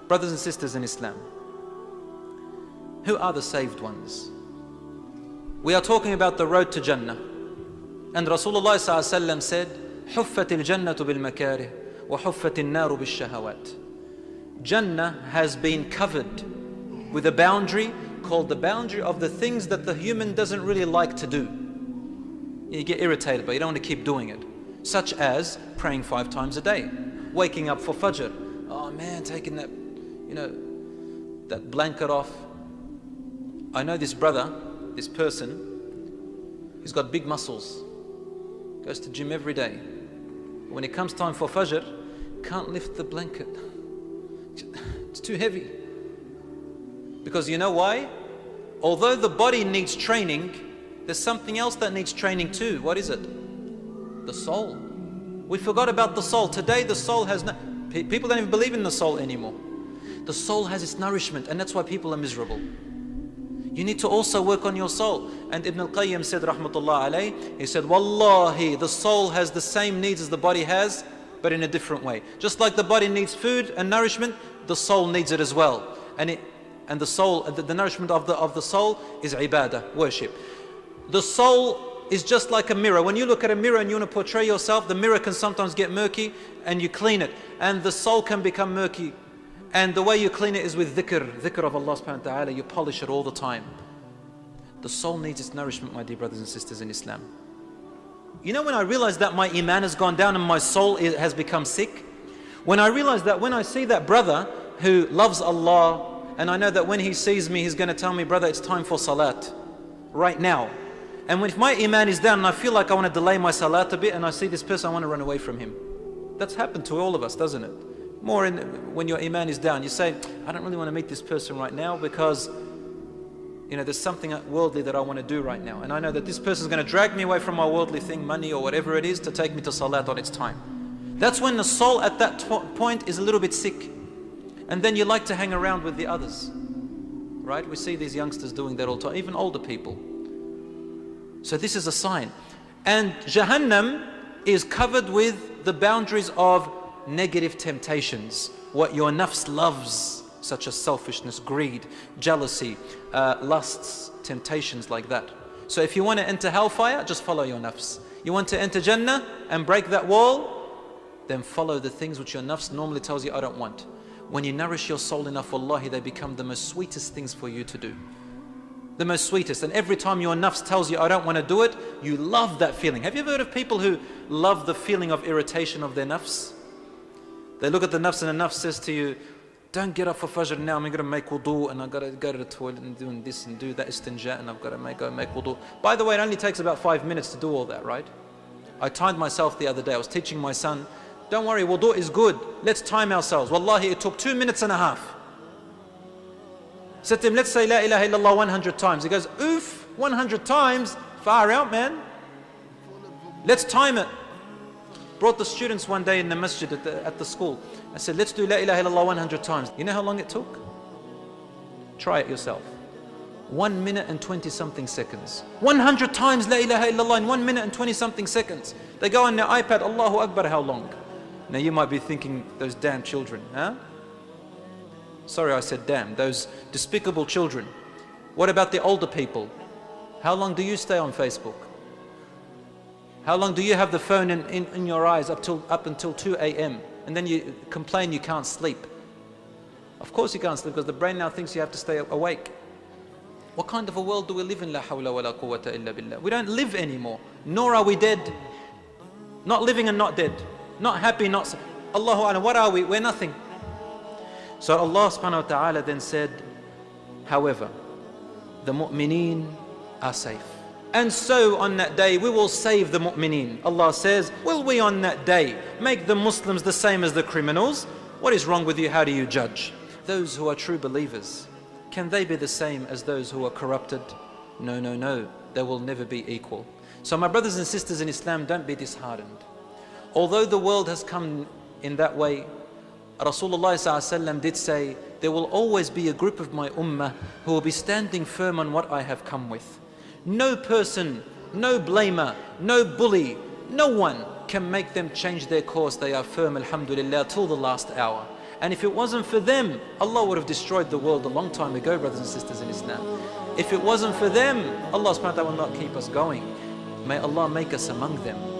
Brothers and sisters in Islam, who are the saved ones? We are talking about the road to Jannah. And Rasulullah ﷺ said, حُفَّتِ الْجَنَّةُ بِالْمَكَارِهِ وَحُفَّتِ النَّارُ بِالشَّهَوَاتِ. Jannah has been covered with a boundary called the boundary of the things that the human doesn't really like to do. You get irritated, but you don't want to keep doing it. Such as praying 5 times a day, waking up for Fajr. Oh man, taking that, that blanket off. I know this brother, this person, he's got big muscles, goes to gym every day. When it comes time for Fajr, can't lift the blanket. It's too heavy. Because you know why? Although the body needs training, there's something else that needs training too. What is it? The soul. We forgot about the soul. Today the soul has no... People don't even believe in the soul anymore. The soul has its nourishment, and that's why people are miserable. You need to also work on your soul. And Ibn al-Qayyim said, rahmatullah alayh, he said, Wallahi, the soul has the same needs as the body has, but in a different way. Just like the body needs food and nourishment, the soul needs it as well. And the soul, the nourishment of the soul is ibadah, worship. The soul is just like a mirror. When you look at a mirror and you want to portray yourself, the mirror can sometimes get murky and you clean it. And the soul can become murky. And the way you clean it is with dhikr of Allah subhanahu wa ta'ala. You polish it all the time. The soul needs its nourishment, my dear brothers and sisters in Islam. You know, when I realized that my iman has gone down and my soul has become sick, when I realized that when I see that brother who loves Allah, and I know that when he sees me, he's going to tell me, brother, it's time for salat, right now. And if my iman is down and I feel like I want to delay my salat a bit, and I see this person, I want to run away from him. That's happened to all of us, doesn't it? More when your iman is down, you say, I don't really want to meet this person right now because there's something worldly that I want to do right now. And I know that this person is going to drag me away from my worldly thing, money or whatever it is, to take me to salat on its time. That's when the soul at that point is a little bit sick. And then you like to hang around with the others. Right? We see these youngsters doing that all the time, even older people. So this is a sign. And Jahannam is covered with the boundaries of negative temptations. What your nafs loves, such as selfishness, greed, jealousy, lusts, temptations like that. So if you want to enter hellfire, just follow your nafs. You want to enter Jannah and break that wall, then follow the things which your nafs normally tells you, I don't want. When you nourish your soul enough, wallahi, they become the most sweetest things for you to do. The most sweetest. And every time your nafs tells you, I don't want to do it, you love that feeling. Have you ever heard of people who love the feeling of irritation of their nafs? They look at the nafs and the nafs says to you, don't get up for Fajr now, I'm going to make wudu and I've got to go to the toilet and do this and do that istinja and I've got to go make wudu. By the way, it only takes about 5 minutes to do all that, right? I timed myself the other day. I was teaching my son, don't worry, wudu is good. Let's time ourselves. Wallahi, it took 2.5 minutes. Said to him, let's say La ilaha illallah 100 times. He goes, oof, 100 times? Far out, man. Let's time it. Brought the students one day in the masjid at the school. I said, let's do La ilaha illallah 100 times. You know how long it took? Try it yourself. 1 minute and 20 something seconds. 100 times La ilaha illallah in 1 minute and 20 something seconds. They go on their iPad, Allahu Akbar, how long? Now you might be thinking, those damn children, huh? Sorry I said damn, those despicable children. What about the older people? How long do you stay on Facebook? How long do you have the phone in your eyes up until 2 a.m. and then you complain you can't sleep? Of course you can't sleep because the brain now thinks you have to stay awake. What kind of a world do we live in? La hawla wa la quwwata illa billah. We don't live anymore, nor are we dead. Not living and not dead. Not happy, not... Allahu A'lam, what are we? We're nothing. So Allah subhanahu wa ta'ala then said, however, the mu'mineen are safe. And so on that day we will save the mu'mineen. Allah says, will we on that day make the Muslims the same as the criminals? What is wrong with you? How do you judge? Those who are true believers, can they be the same as those who are corrupted? No, no, no. They will never be equal. So my brothers and sisters in Islam, don't be disheartened. Although the world has come in that way, Rasulullah ﷺ did say, there will always be a group of my ummah who will be standing firm on what I have come with. No person, no blamer, no bully, no one can make them change their course. They are firm, alhamdulillah, till the last hour. And if it wasn't for them, Allah would have destroyed the world a long time ago, brothers and sisters in Islam. If it wasn't for them, Allah subhanahu wa ta'ala will not keep us going. May Allah make us among them.